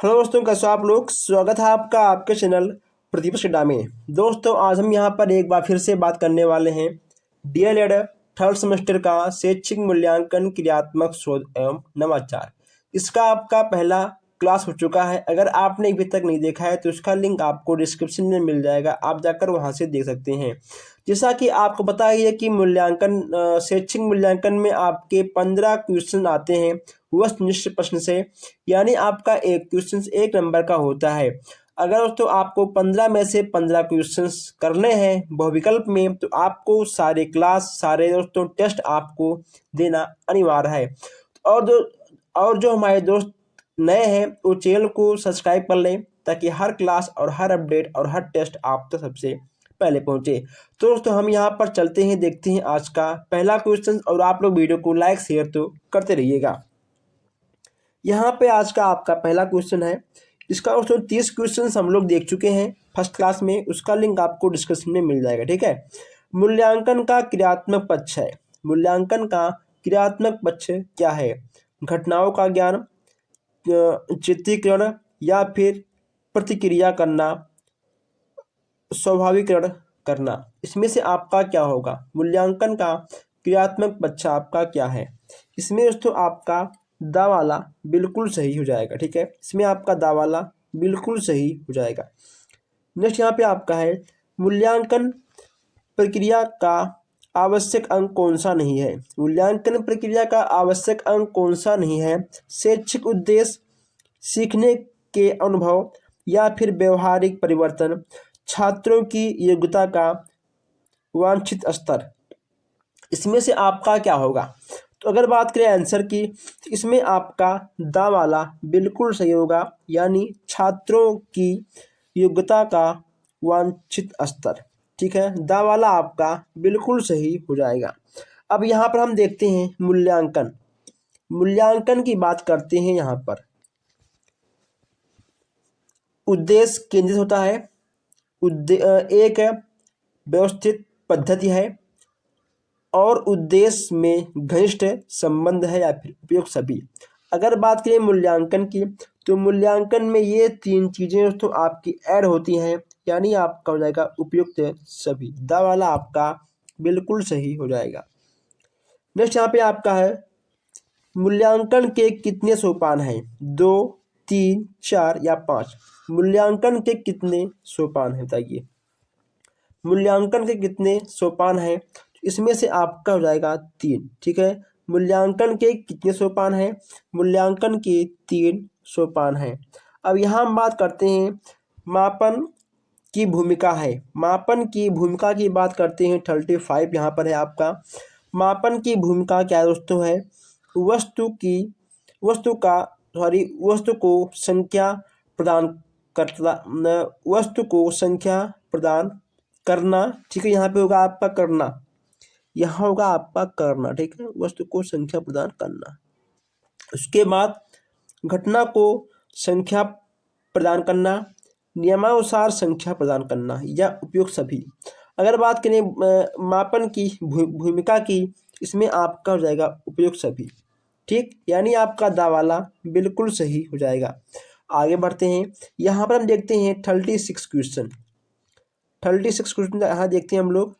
Hello दोस्तों, कैसे हो आप लोग। स्वागत है आपका आपके चैनल प्रतिपक्ष अड्डा में। दोस्तों, आज हम यहाँ पर एक बार फिर से बात करने वाले हैं डीएलएड थर्ड सेमेस्टर का शैक्षिक मूल्यांकन क्रियात्मक शोध एवं नवाचार। इसका आपका पहला क्लास हो चुका है। अगर आपने अभी तक नहीं देखा है तो इसका लिंक आपको डिस्क्रिप्शन में मिल जाएगा, आप जाकर वहाँ से देख सकते हैं। जैसा कि आपको पता ही है कि शैक्षिक मूल्यांकन में आपके 15 क्वेश्चन आते हैं वस्तुनिष्ठ प्रश्न से, यानी आपका एक क्वेश्चन 1 नंबर का होता है। अगर दोस्तों आपको 15 में से 15 क्वेश्चंस करने हैं बहुविकल्प में, तो आपको सारे दोस्तों टेस्ट आपको देना अनिवार्य है। और जो हमारे दोस्त नए हैं वो चैनल को सब्सक्राइब कर लें, ताकि हर क्लास और हर अपडेट और हर टेस्ट आप तक सबसे पहले पहुंचे। तो दोस्तों हम यहाँ पर चलते हैं, देखते हैं आज का पहला क्वेश्चन, और आप लोग वीडियो को लाइक शेयर तो करते रहिएगा। यहाँ पे आज का आपका पहला क्वेश्चन है। इसका दोस्तों 30 क्वेश्चन हम लोग देख चुके हैं फर्स्ट क्लास में, उसका लिंक आपको डिस्क्रिप्शन में मिल जाएगा, ठीक है। मूल्यांकन का क्रियात्मक पक्ष है। मूल्यांकन का क्रियात्मक पक्ष क्या है? घटनाओं का ज्ञान, चित्रीकरण या फिर प्रतिक्रिया करना, स्वाभाविकरण करना। इसमें से आपका क्या होगा? मूल्यांकन का क्रियात्मक पक्ष आपका क्या है? इसमें दोस्तों आपका दा वाला बिल्कुल सही हो जाएगा, ठीक है। इसमें आपका दा वाला बिल्कुल सही हो जाएगा। नेक्स्ट यहाँ पे आपका है, मूल्यांकन प्रक्रिया का आवश्यक अंग कौन सा नहीं है? मूल्यांकन प्रक्रिया का आवश्यक अंग कौन सा नहीं है? शैक्षिक उद्देश्य, सीखने के अनुभव या फिर व्यवहारिक परिवर्तन, छात्रों की योग्यता का वांछित स्तर। इसमें से आपका क्या होगा? तो अगर बात करें आंसर की, तो इसमें आपका दा वाला बिल्कुल सही होगा, यानी छात्रों की योग्यता का वांछित स्तर, ठीक है। दा वाला आपका बिल्कुल सही हो जाएगा। अब यहाँ पर हम देखते हैं मूल्यांकन की बात करते हैं। यहाँ पर उद्देश्य केंद्रित होता है, एक व्यवस्थित पद्धति है, और उद्देश्य में घनिष्ठ संबंध है या फिर उपयुक्त सभी। अगर बात करें मूल्यांकन की, तो मूल्यांकन में ये 3 चीज़ें दोस्तों आपकी ऐड होती हैं, यानी आपका हो जाएगा उपयुक्त सभी। दा वाला आपका बिल्कुल सही हो जाएगा। नेक्स्ट यहाँ पे आपका है, मूल्यांकन के कितने सोपान हैं? 2, 3, 4 या 5? मूल्यांकन के कितने सोपान हैं बताइए। मूल्यांकन के कितने सोपान हैं? इसमें से आपका हो जाएगा 3, ठीक है। मूल्यांकन के कितने सोपान हैं? मूल्यांकन के 3 सोपान हैं। अब यहाँ हम बात करते हैं मापन की भूमिका है। मापन की भूमिका की बात करते हैं। 35 यहाँ पर है आपका। मापन की भूमिका क्या दोस्तों है? वस्तु को संख्या प्रदान करना, ठीक है। यहाँ पे होगा आपका करना, यहाँ होगा आपका करना, ठीक है। वस्तु को संख्या प्रदान करना। उसके बाद घटना को संख्या प्रदान करना, नियमानुसार संख्या प्रदान करना या उपयुक्त सभी। अगर बात करें मापन की भूमिका की, इसमें आपका हो जाएगा उपयुक्त सभी, ठीक, यानी आपका दा वाला बिल्कुल सही हो जाएगा। आगे बढ़ते हैं। यहाँ पर हम देखते हैं 36 क्वेश्चन। 36 क्वेश्चन यहाँ देखते हैं हम लोग।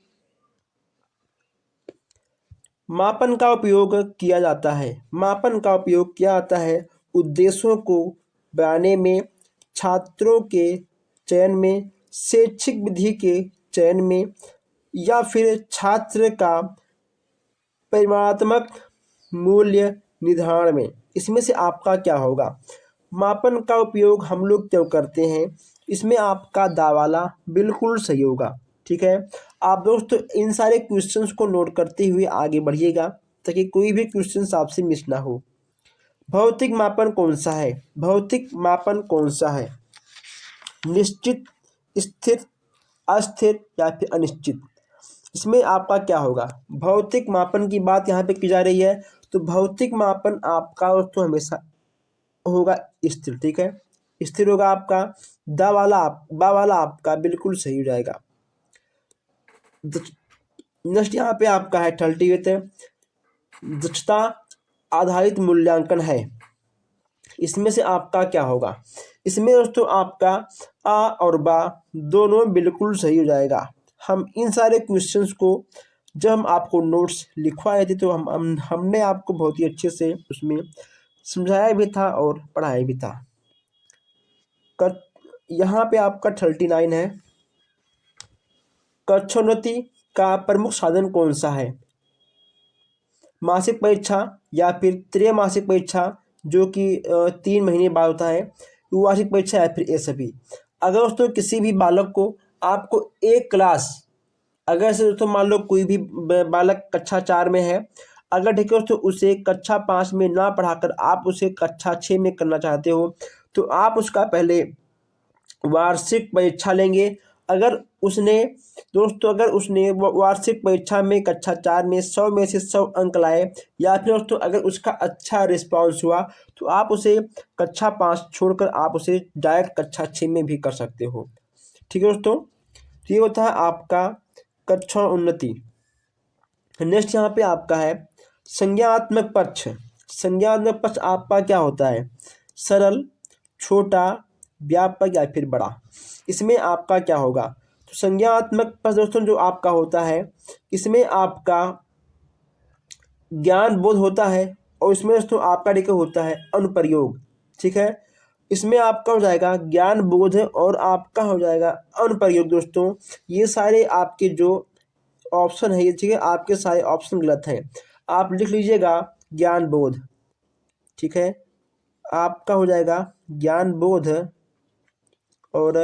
मापन का उपयोग किया जाता है। मापन का उपयोग किया जाता है उद्देश्यों को बनाने में, छात्रों के चयन में, शैक्षिक विधि के चयन में, या फिर छात्र का परिमाणात्मक मूल्य निर्धारण में। इसमें से आपका क्या होगा? मापन का उपयोग हम लोग क्यों करते हैं? इसमें आपका दा वाला बिल्कुल सही होगा, ठीक है। आप दोस्तों इन सारे क्वेश्चंस को नोट करते हुए आगे बढ़िएगा, ताकि कोई भी क्वेश्चंस आपसे मिस ना हो। भौतिक मापन कौन सा है? भौतिक मापन कौन सा है? निश्चित, स्थिर, अस्थिर या फिर अनिश्चित? इसमें आपका क्या होगा? भौतिक मापन की बात यहाँ पे की जा रही है, तो भौतिक मापन आपका दोस्तों हमेशा होगा स्थिर, ठीक है। स्थिर होगा आपका। बा वाला आपका बिल्कुल सही हो जाएगा। नेक्स्ट यहाँ पे आपका है 38 दक्षता आधारित मूल्यांकन है। इसमें से आपका क्या होगा? इसमें दोस्तों आपका आ और बा दोनों बिल्कुल सही हो जाएगा। हम इन सारे क्वेश्चंस को जब हम आपको नोट्स लिखवाए थे तो हमने आपको बहुत ही अच्छे से उसमें समझाया भी था और पढ़ाया भी था। यहाँ पे आपका 39 है। कक्षोन्नति का प्रमुख साधन कौन सा है? मासिक परीक्षा या फिर त्रैमासिक परीक्षा जो कि 3 महीने बाद होता है, वार्षिक परीक्षा या फिर ये सभी। अगर दोस्तों किसी भी बालक को आपको एक क्लास, अगर से दोस्तों मान लो कोई भी बालक कक्षा 4 में है, अगर ठीक है दोस्तों उसे कक्षा 5 में ना पढ़ाकर आप उसे कक्षा 6 में करना चाहते हो तो आप उसका पहले वार्षिक परीक्षा लेंगे। अगर उसने वार्षिक परीक्षा में कक्षा 4 में 100 में से 100 अंक लाए या फिर दोस्तों अगर उसका अच्छा रिस्पांस हुआ तो आप उसे कक्षा 5 छोड़कर आप उसे डायरेक्ट कक्षा 6 में भी कर सकते हो। ठीक है दोस्तों, ये होता है आपका कक्षा उन्नति। नेक्स्ट यहाँ पे आपका है संज्ञानात्मक पक्ष। संज्ञानात्मक पक्ष आपका क्या होता है? सरल, छोटा, व्यापक या फिर बड़ा। इसमें आपका क्या होगा? तो संज्ञानात्मक पक्ष दोस्तों जो आपका होता है इसमें आपका ज्ञान बोध होता है और इसमें दोस्तों आपका देखिए होता है अनुप्रयोग। ठीक है, इसमें आपका हो जाएगा ज्ञान बोध और आपका हो जाएगा अनुप्रयोग। दोस्तों ये सारे आपके जो ऑप्शन है ये ठीक है, आपके सारे ऑप्शन गलत हैं। आप लिख लीजिएगा ज्ञान बोध। ठीक है, आपका हो जाएगा ज्ञान बोध और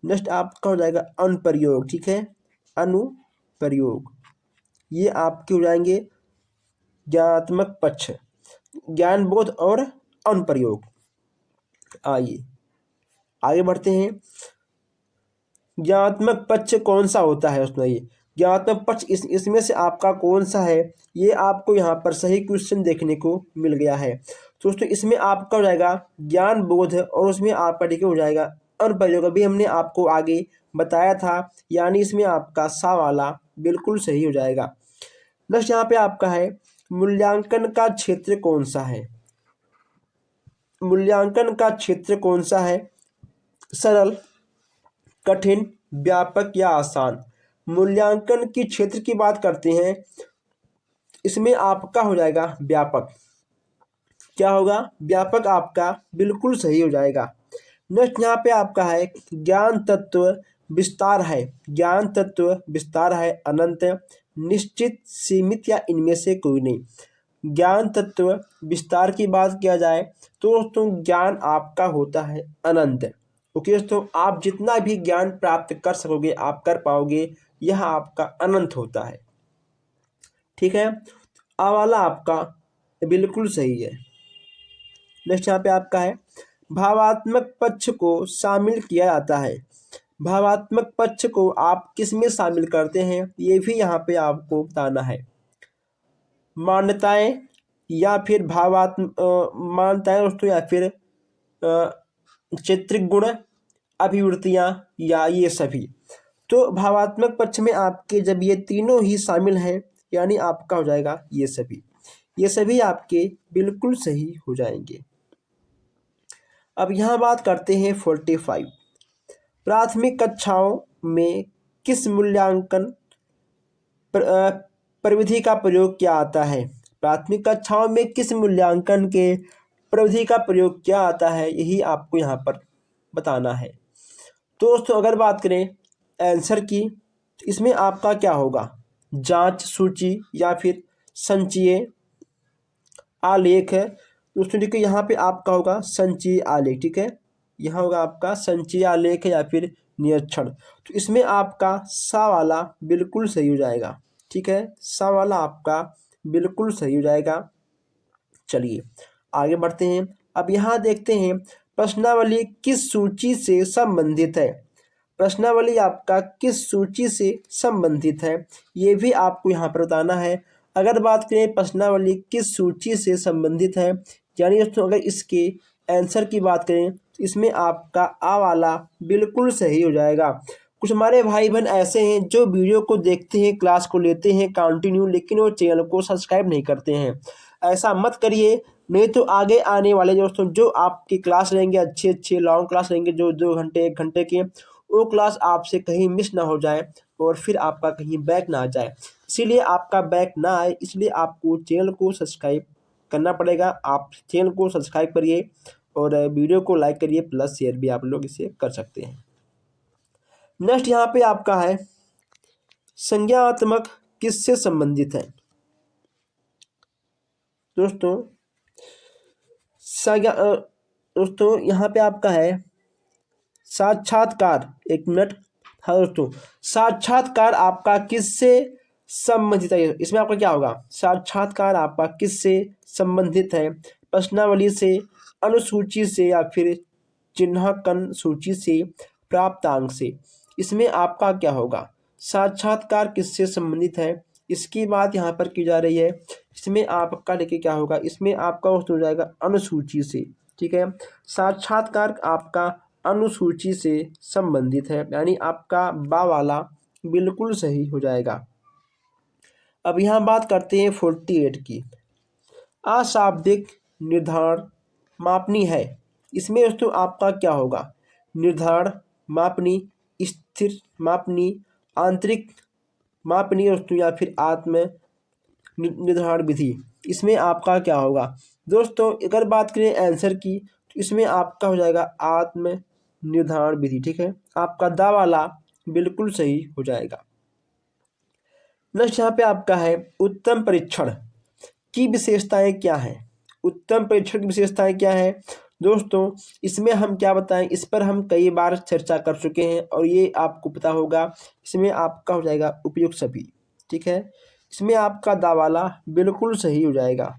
नेक्स्ट आपका हो जाएगा अनुप्रयोग। ठीक है, अनुप्रयोग, ये आपके हो जाएंगे ज्ञानात्मक पक्ष, ज्ञान बोध और अनुप्रयोग। आइए आगे बढ़ते हैं। ज्ञानात्मक पक्ष कौन सा होता है उसमें? ये ज्ञानात्मक पक्ष इसमें से आपका कौन सा है? ये आपको यहाँ पर सही क्वेश्चन देखने को मिल गया है। तो दोस्तों इसमें आपका हो जाएगा ज्ञान बोध और उसमें आपका ठीक हो जाएगा अनुप्रयोग। अभी हमने आपको आगे बताया था, यानी इसमें आपका सा वाला बिल्कुल सही हो जाएगा। नेक्स्ट यहाँ पे आपका है मूल्यांकन का क्षेत्र कौन सा है? मूल्यांकन का क्षेत्र कौन सा है? सरल, कठिन, व्यापक या आसान। मूल्यांकन की क्षेत्र की बात करते हैं, इसमें आपका हो जाएगा व्यापक। क्या होगा? व्यापक आपका बिल्कुल सही हो जाएगा। नेक्स्ट यहाँ पे आपका है ज्ञान तत्व विस्तार है। ज्ञान तत्व विस्तार है अनंत, निश्चित, सीमित या इनमें से कोई नहीं। ज्ञान तत्व विस्तार की बात किया जाए तो दोस्तों ज्ञान आपका होता है अनंत। ओके दोस्तों, आप जितना भी ज्ञान प्राप्त कर सकोगे आप कर पाओगे, यह आपका अनंत होता है। ठीक है, आ वाला आपका बिल्कुल सही है। नेक्स्ट यहाँ पे आपका है भावात्मक पक्ष को शामिल किया जाता है। भावात्मक पक्ष को आप किस में शामिल करते हैं ये भी यहाँ पे आपको बताना है। मान्यताएं या फिर मान्यताएं दोस्तों या फिर चित्रिक गुण, अभिवृत्तियां या ये सभी। तो भावात्मक पक्ष में आपके जब ये तीनों ही शामिल हैं यानी आपका हो जाएगा ये सभी। ये सभी आपके बिल्कुल सही हो जाएंगे। अब यहाँ बात करते हैं 45। प्राथमिक कक्षाओं में किस मूल्यांकन प्रविधि का प्रयोग किया आता है? प्राथमिक कक्षाओं में किस मूल्यांकन के प्रविधि का प्रयोग किया आता है, यही आपको यहाँ पर बताना है। तो दोस्तों अगर बात करें आंसर की, तो इसमें आपका क्या होगा? जांच, सूची या फिर संचयी आलेख। दोस्तों देखिए यहाँ पे आपका होगा संचयी आलेख। ठीक है, यहाँ होगा आपका संचयी आलेख या फिर निरीक्षण। तो इसमें आपका सा वाला बिल्कुल सही हो जाएगा। ठीक है, सा वाला आपका बिल्कुल सही हो जाएगा। चलिए आगे बढ़ते हैं। अब यहाँ देखते हैं प्रश्नावली किस सूची से संबंधित है। प्रश्नावली आपका किस सूची से संबंधित है ये भी आपको यहाँ पर बताना है। अगर बात करें प्रश्नावली किस सूची से संबंधित है, यानी दोस्तों अगर इसके आंसर की बात करें तो इसमें आपका आ वाला बिल्कुल सही हो जाएगा। कुछ हमारे भाई बहन ऐसे हैं जो वीडियो को देखते हैं, क्लास को लेते हैं कंटिन्यू, लेकिन वो चैनल को सब्सक्राइब नहीं करते हैं। ऐसा मत करिए, नहीं तो आगे आने वाले दोस्तों जो आपकी क्लास रहेंगे, अच्छे अच्छे लॉन्ग क्लास रहेंगे, जो 2 घंटे 1 घंटे के, वो क्लास आपसे कहीं मिस ना हो जाए और फिर आपका कहीं बैक ना आ जाए। इसीलिए आपका बैक ना आए, इसलिए आपको चैनल को सब्सक्राइब करना पड़ेगा। आप चैनल को सब्सक्राइब करिए और वीडियो को लाइक करिए, प्लस शेयर भी आप लोग इसे कर सकते हैं। नेक्स्ट यहाँ पे आपका है संज्ञानात्मक किससे संबंधित है। दोस्तों दोस्तों यहाँ पे आपका है साक्षात्कार। 1 मिनट। हाँ दोस्तों, साक्षात्कार आपका किससे संबंधित है, इसमें आपका क्या होगा, साक्षात्कार आपका किससे संबंधित है, प्रश्नावली से, अनुसूची से, या फिर चिन्हांकन सूची से, प्राप्तांक से। इसमें आपका क्या होगा, साक्षात्कार किससे संबंधित है, इसकी बात यहाँ पर की जा रही है। इसमें आपका देखिए क्या होगा, इसमें आपका हो जाएगा अनुसूची से। ठीक है, साक्षात्कार आपका अनुसूची से संबंधित है, यानी आपका बा वाला बिल्कुल सही हो जाएगा। अब यहाँ बात करते हैं 48 की। अशाब्दिक निर्धारण मापनी है। इसमें दोस्तों आपका क्या होगा, निर्धारण मापनी, स्थिर मापनी, आंतरिक मापनी दोस्तों, या फिर आत्म निर्धारण विधि। इसमें आपका क्या होगा दोस्तों, अगर बात करें आंसर की तो इसमें आपका हो जाएगा आत्म निर्धारण विधि। ठीक है, आपका दा वाला बिल्कुल सही हो जाएगा। नेक्स्ट यहाँ पे आपका है उत्तम परीक्षण की विशेषताएं क्या हैं। उत्तम परीक्षण की विशेषताएं क्या है दोस्तों, इसमें हम क्या बताएं, इस पर हम कई बार चर्चा कर चुके हैं और ये आपको पता होगा। इसमें आपका हो जाएगा उपयुक्त सभी। ठीक है, इसमें आपका दावाला बिल्कुल सही हो जाएगा।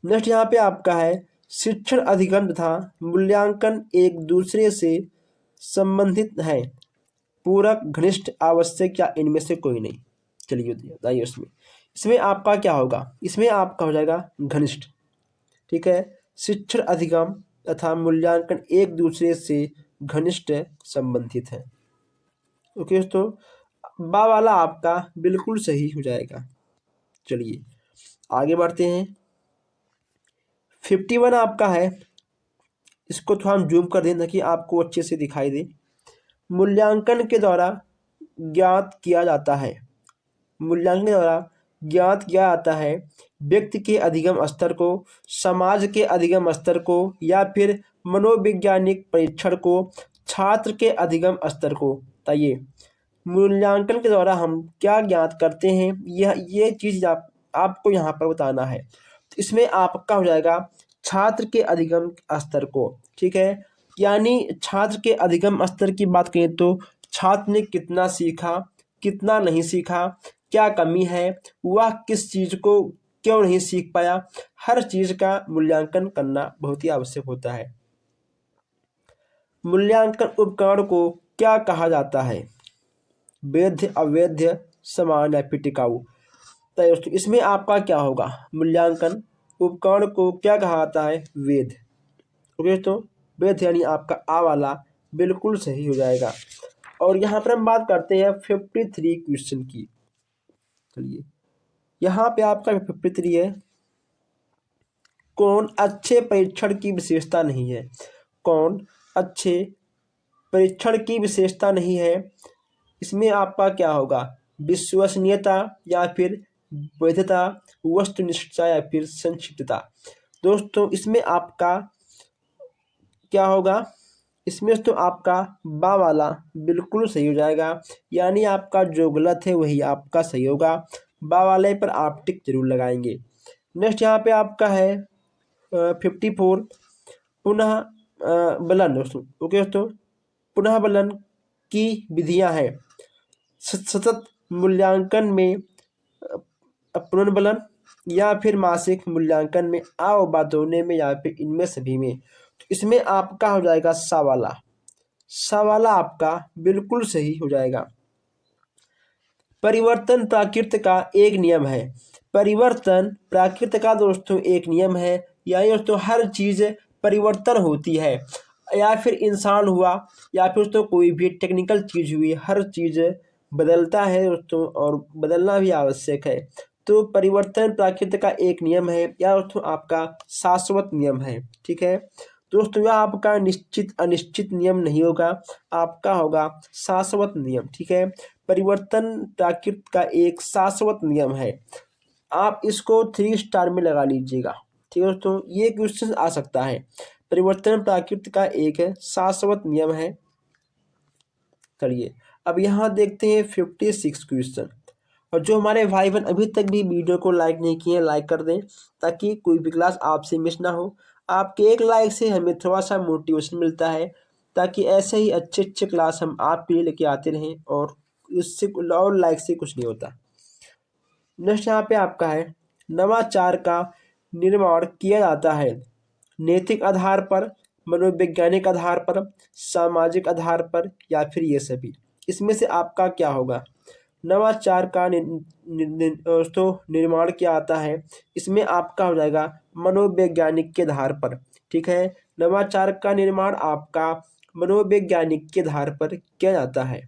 नेक्स्ट यहाँ पे आपका है शिक्षण अधिगम तथा मूल्यांकन एक दूसरे से संबंधित है, पूरक, घनिष्ठ, आवश्यक या इनमें से कोई नहीं। चलिए बताइए उसमें। इसमें आपका क्या होगा, इसमें आपका हो जाएगा घनिष्ठ। ठीक है, शिक्षण अधिगम तथा मूल्यांकन एक दूसरे से घनिष्ठ संबंधित है। ओके दोस्तों, बा वाला आपका बिल्कुल सही हो जाएगा। चलिए आगे बढ़ते हैं। 51 आपका है, इसको थोड़ा हम जूम कर दें ताकि आपको अच्छे से दिखाई दे। मूल्यांकन के द्वारा ज्ञात किया जाता है, मूल्यांकन के द्वारा ज्ञात किया जाता है व्यक्ति के अधिगम स्तर को, समाज के अधिगम स्तर को, या फिर मनोवैज्ञानिक परीक्षण को, छात्र के अधिगम स्तर को। बताइए मूल्यांकन के द्वारा हम क्या ज्ञात करते हैं, ये चीज़ आपको यहाँ पर बताना है। तो इसमें आपका हो जाएगा छात्र के अधिगम स्तर को। ठीक है, यानी छात्र के अधिगम स्तर की बात करें तो छात्र ने कितना सीखा, कितना नहीं सीखा, क्या कमी है, वह किस चीज़ को क्यों नहीं सीख पाया, हर चीज़ का मूल्यांकन करना बहुत ही आवश्यक होता है। मूल्यांकन उपकरण को क्या कहा जाता है, वैध, अवैध, समान या फिर टिकाऊ। तो दोस्तों इसमें आपका क्या होगा, मूल्यांकन उपकरण को क्या कहा जाता है, वैध। ओके दोस्तों, वैध यानी आपका आ वाला बिल्कुल सही हो जाएगा। और यहाँ पर हम बात करते हैं 53 क्वेश्चन की। चलिए यहाँ पे आपका 53 है, कौन अच्छे परीक्षण की विशेषता नहीं है, कौन अच्छे परीक्षण की विशेषता नहीं है। इसमें आपका क्या होगा, विश्वसनीयता, या फिर वैधता, वस्तुनिष्ठता, या फिर संक्षिप्तता। दोस्तों इसमें आपका क्या होगा, इसमें तो आपका बा वाला बिल्कुल सही हो जाएगा, यानी आपका जो गलत है वही आपका सही होगा। बा वाले पर आप टिक जरूर लगाएंगे। नेक्स्ट यहाँ पे आपका है 54 पुनः बलन। दोस्तों ओके दोस्तों, पुनः बलन की विधियां हैं सतत मूल्यांकन में पुनर्बलन, या फिर मासिक मूल्यांकन में, आ और बा दोनों में, या फिर इनमें सभी में। तो इसमें आपका हो जाएगा सा वाला, सा वाला आपका बिल्कुल सही हो जाएगा। परिवर्तन प्राकृत का एक नियम है, परिवर्तन प्राकृत का दोस्तों एक नियम है, यानी दोस्तों हर चीज़ परिवर्तन होती है, या फिर इंसान हुआ, या फिर दोस्तों कोई भी टेक्निकल चीज़ हुई, हर चीज़ बदलता है दोस्तों, और बदलना भी आवश्यक है। तो परिवर्तन प्रकृति का एक नियम है या दोस्तों आपका शाश्वत नियम है। ठीक है दोस्तों, यह आपका निश्चित अनिश्चित नियम नहीं होगा, आपका होगा शाश्वत नियम। ठीक है, परिवर्तन प्रकृति का एक शाश्वत नियम है। आप इसको 3 स्टार में लगा लीजिएगा। ठीक है दोस्तों, ये क्वेश्चन आ सकता है। परिवर्तन प्रकृति का एक शाश्वत नियम है। चलिए अब यहाँ देखते हैं 56 क्वेश्चन। और जो हमारे भाई बहन अभी तक भी वीडियो को लाइक नहीं किए हैं, लाइक कर दें ताकि कोई भी क्लास आपसे मिस ना हो। आपके एक लाइक से हमें थोड़ा सा मोटिवेशन मिलता है, ताकि ऐसे ही अच्छे अच्छे क्लास हम आपके लिए लेके आते रहें, और इससे और लाइक से कुछ नहीं होता। नेक्स्ट यहाँ पे आपका है, नवाचार का निर्माण किया जाता है नैतिक आधार पर, मनोवैज्ञानिक आधार पर, सामाजिक आधार पर, या फिर ये सभी। इसमें से आपका क्या होगा? नवाचार का दोस्तों निर्माण किया जाता है, इसमें आपका हो जाएगा मनोवैज्ञानिक के आधार पर। ठीक है, नवाचार का निर्माण आपका मनोवैज्ञानिक के आधार पर किया जाता है।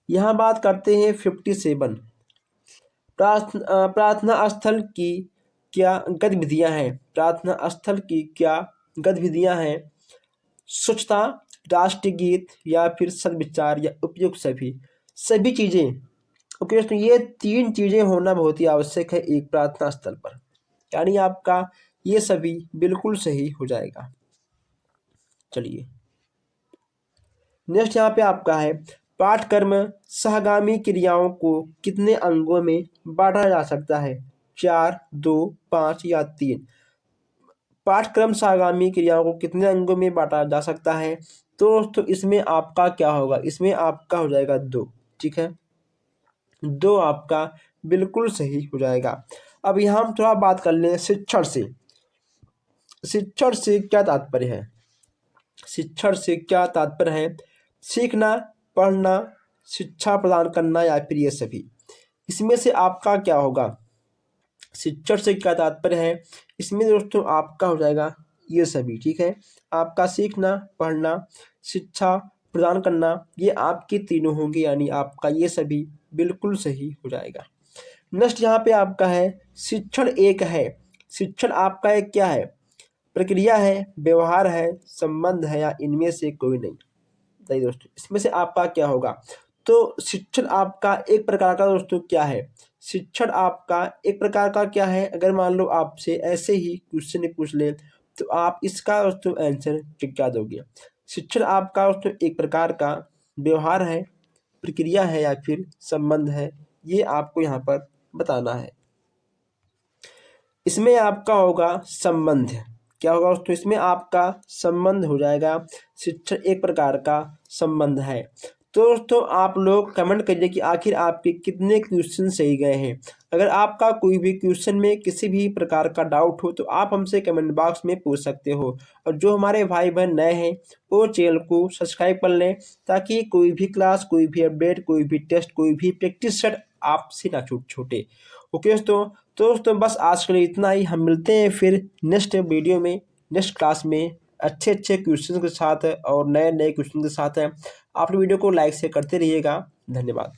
यहाँ बात करते हैं 57, प्रार्थना स्थल की क्या गतिविधियां हैं? प्रार्थना स्थल की क्या गतिविधियां हैं? स्वच्छता, राष्ट्रीय गीत, या फिर सद्विचार, या उपयुक्त सभी चीज़ें। ओके दोस्तों, ये 3 चीज़ें होना बहुत ही आवश्यक है एक प्रार्थना स्थल पर, यानी आपका ये सभी बिल्कुल सही हो जाएगा। चलिए नेक्स्ट यहाँ पे आपका है, पाठक्रम सहगामी क्रियाओं को कितने अंगों में बांटा जा सकता है? 4, 2, 5 या 3। पाठक्रम सहगामी क्रियाओं को कितने अंगों में बांटा जा सकता है? तो दोस्तों इसमें आपका क्या होगा? इसमें आपका हो जाएगा 2। ठीक है, 2 आपका बिल्कुल सही हो जाएगा। अब यहाँ हम थोड़ा बात कर लें शिक्षण से। शिक्षण से क्या तात्पर्य है? शिक्षण से क्या तात्पर्य है? सीखना, पढ़ना, शिक्षा प्रदान करना, या फिर ये सभी। इसमें से आपका क्या होगा? शिक्षण से क्या तात्पर्य है? इसमें दोस्तों आपका हो जाएगा ये सभी। ठीक है, आपका सीखना, पढ़ना, शिक्षा प्रदान करना, ये आपके तीनों होंगे, यानी आपका ये सभी बिल्कुल सही हो जाएगा। नेक्स्ट यहाँ पे आपका है, शिक्षण एक है। शिक्षण आपका एक क्या है? प्रक्रिया है, व्यवहार है, संबंध है, या इनमें से कोई नहीं? बताइए दोस्तों, इसमें से आपका क्या होगा? तो शिक्षण आपका एक प्रकार का दोस्तों क्या है? शिक्षण आपका एक प्रकार का क्या है? अगर मान लो आपसे ऐसे ही क्वेश्चन पूछ ले तो आप इसका दोस्तों आंसर क्या दोगे? शिक्षण आपका दोस्तों एक प्रकार का व्यवहार है, प्रक्रिया है, या फिर संबंध है, ये आपको यहाँ पर बताना है। इसमें आपका होगा संबंध। क्या होगा दोस्तों? इसमें आपका संबंध हो जाएगा। शिक्षण एक प्रकार का संबंध है। तो दोस्तों आप लोग कमेंट करिए कि आखिर आपके कितने क्वेश्चन सही गए हैं। अगर आपका कोई भी क्वेश्चन में किसी भी प्रकार का डाउट हो तो आप हमसे कमेंट बॉक्स में पूछ सकते हो। और जो हमारे भाई बहन नए हैं वो चैनल को सब्सक्राइब कर लें, ताकि कोई भी क्लास, कोई भी अपडेट, कोई भी टेस्ट, कोई भी प्रैक्टिस सेट आपसे ना छूटे। ओके दोस्तों बस आज के लिए इतना ही। हम मिलते हैं फिर नेक्स्ट वीडियो में, नेक्स्ट क्लास में अच्छे अच्छे क्वेश्चन के साथ और नए नए क्वेश्चन के साथ। आप वीडियो को लाइक से करते रहिएगा। धन्यवाद।